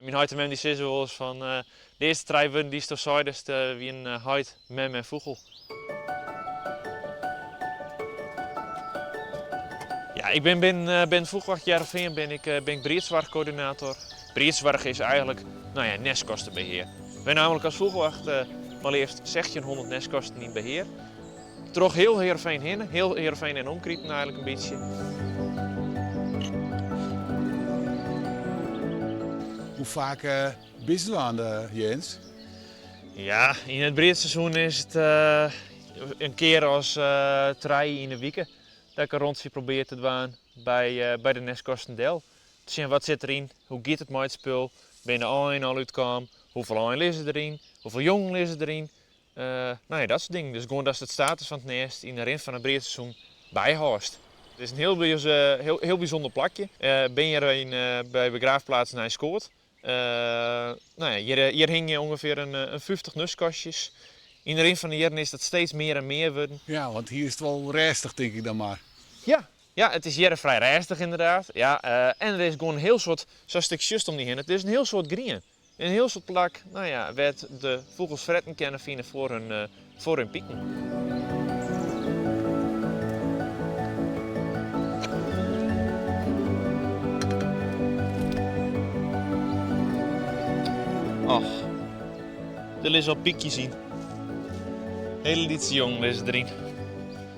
Mijn huid en mem die zeggen wel eens van de eerste 3 weken die is toch zei, dus wie een huid, mem en vogel. Ja, ik ben binnen Vogelwacht Heerenveen ben ik breedzorgcoördinator. Breedzorg is eigenlijk nestkostenbeheer. Wij namelijk als Vogelwacht maar liefst 1600 nestkosten in beheer. Toch heel Heerenveen heen, heel Heerenveen en omkriepen eigenlijk een beetje. Hoe vaak bist u aan de Jens? Ja, in het breedseizoen is het een keer als 3 in de week dat ik een rondje probeer te doen bij de nestkostendel. Te zien wat zit erin, hoe gaat het met het spul, ben je al uitkomen, hoeveel een lezen erin, hoeveel jong lezen erin. Dat soort dingen. Dus gewoon dat het status van het nest in de rest van het breedseizoen bijhoudt. Het is een heel bijzonder plakje. Ben je bij begraafplaats naar Skoort. Hier hing je ongeveer een 50 nestkastjes. In de rest van de jaren is dat steeds meer en meer worden. Ja, want hier is het wel rustig, denk ik dan maar. Ja, het is hier vrij rustig inderdaad. Ja, en er is gewoon een heel soort, zo'n stuk just om die heen. Het is een heel soort green. Een heel soort plak, waar de vogels fretten kunnen vinden voor hun pieken. Och, er is al piekjes in. Hele lietse jong is erin.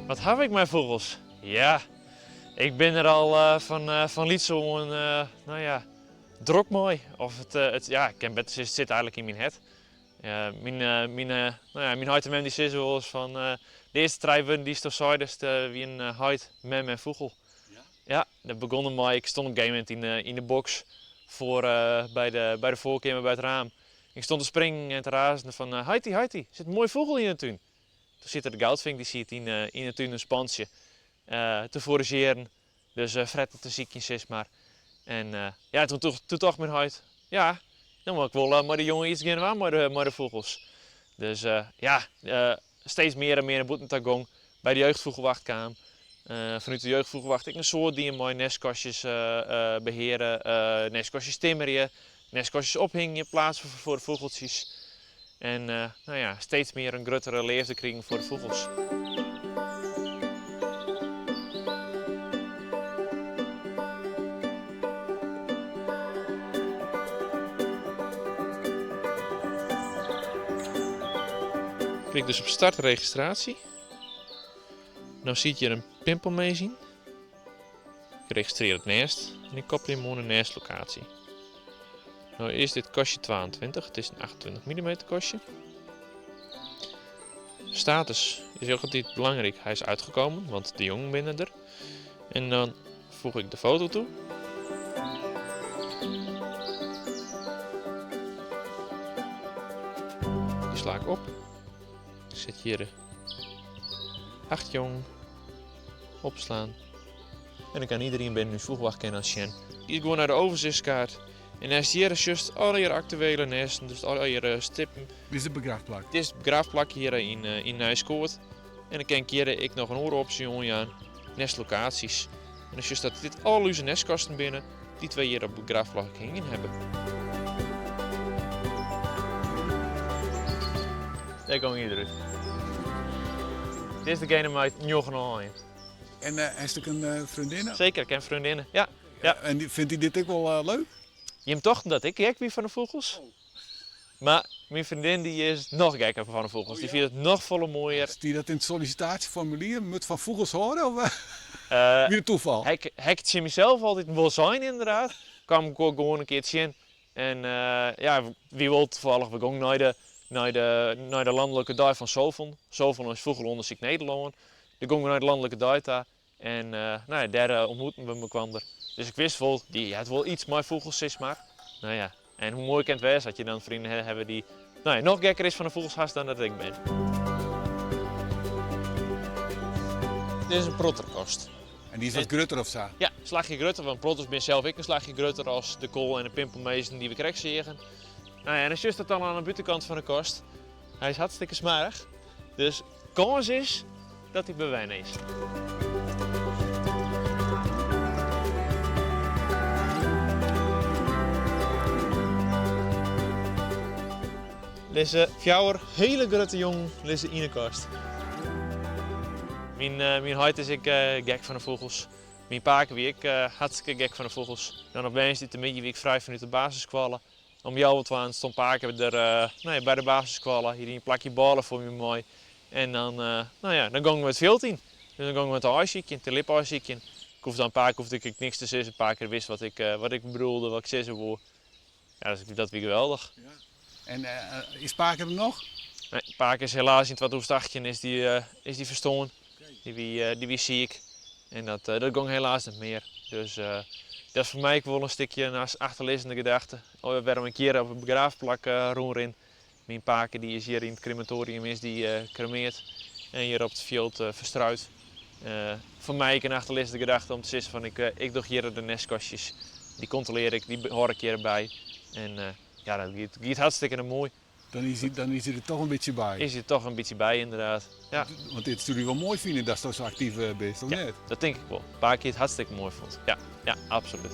Wat heb ik met vogels? Ja, ik ben er al van liet zo'n, drok mooi. Of ik ken beter, het zit eigenlijk in mijn het. Mijn huid en mem die zeggen wel eens van de eerste 3 weken die is toch zei, dus wie een huid, mem en vogel. Ja, dat begon mij. Ik stond op een gegeven moment in de box bij de voorkamer bij het raam. Ik stond te springen en te razen van Heiti, er zit een mooi vogel in de tuin. Toen zit er de goudvink, die ziet in de tuin een spansje te forageren. Dus fretten te ziekjes is maar. En toen dacht mijn huid, ja, dan moet ik wel maar de jongen iets gaan aan met de vogels. Dus steeds meer en meer een boetentagong bij de jeugdvogelwacht kwam. Vanuit de jeugdvogelwacht ik een soort die mijn nestkastjes beheren, nestkastjes timmeren, nestkastjes ophingen, plaatsen voor de vogeltjes. En steeds meer een grotere leefde krijgen voor de vogels. Klik dus op start registratie. Nou ziet je er een pimpel mee zien. Ik registreer het nest en ik koppel hem aan een nestlocatie. Nou is dit kastje 22, het is een 28 mm kastje. Status is ook altijd belangrijk, hij is uitgekomen, want de jongen binnen er. En dan voeg ik de foto toe. Die sla ik op. Ik zet hier de 8 jong opslaan. En dan kan iedereen binnen nu Vogelwacht kennen als Sjen. Die gewoon naar de overzichtskaart. En als hier is juist al je actuele nesten, dus al je stippen. Dit is de begraafplak. Dit is het begraafplak hier in Nijskoort. En dan kan ik nog een andere optie aan nestlocaties. En als juist dat dit al onze nestkasten binnen, die 2 hier op de begraafplak hingen hebben. Daar komen we eruit. Dit is degene met Njogenaaien. En is het ook een vriendin? Zeker, ik ken vriendinnen. Ja. En vindt hij dit ook wel leuk? Je hebt toch dat ik gek wie van de vogels? Maar mijn vriendin die is nog gekker van de vogels. Die vindt het nog volle mooier. Is die dat in het sollicitatieformulier moet van vogels horen? Of weer toeval? Ik het zie mezelf altijd wel zijn inderdaad. Kwam ik ook gewoon een keertje in. En wie wil toevallig we gaan naar de landelijke dag van Zovon. Zovon is vogelonderzoek Nederland. Dan gingen we naar de landelijke dag daar. En daar ontmoeten we elkaar. Dus ik wist wel, die had wel iets met vogels is maar. En hoe mooi kan het wezen dat je dan vrienden hebben die nog gekker is van de vogelshaas dan dat ik ben. Dit is een protterkost. En die is wat grutter of zo? Ja, een slagje grutter, want protters ben zelf ik een slagje grutter als de kool en de pimpelmezen die we krijgen zeggen. En dan is dat dan aan de buitenkant van de kost. Hij is hartstikke smerig. Dus kans is dat hij bewijnen is. Deze fjouwer hele grote jongen liggen in de kast. Mijn huid is gek van de vogels. Mijn paken wie ik hartstikke gek van de vogels. Dan op Wednesday te midden wie ik vrij vanuit de basisschool. Om jou wat aan stond paken er bij de basisschool. Hier een plakje ballen voor me mooi. En dan, dan gingen we het veld in. Dus dan gingen we het ijsziekje, het lipijsziekje. Ik hoefde dan paken hoefde ik niks te zeggen. Een paar keer wist wat ik bedoelde, wat ik zeggen wou. Ja, dat was geweldig. Ja. En is Paken er nog? Nee, Paken is helaas in het wat is die verstoord. Die wie ziek. En dat ging helaas niet meer. Dus dat is voor mij ook wel een stukje naast achterliggende gedachte. We werden een keer op een begraafplak rondin. Mijn Paken die is hier in het crematorium is die cremeert. En hier op het veld verstruit. Voor mij een achterliggende gedachte om te zeggen van ik doe hier de nestkastjes. Die controleer ik, die hoor ik hierbij. En ja, dat gaat hartstikke mooi. Dan is hij er toch een beetje bij. Is hij er toch een beetje bij inderdaad. Ja. Want dit is natuurlijk wel mooi vinden dat je zo actief bent, of Ja, net? dat denk ik wel. Een paar keer het hartstikke mooi vond. Ja, absoluut.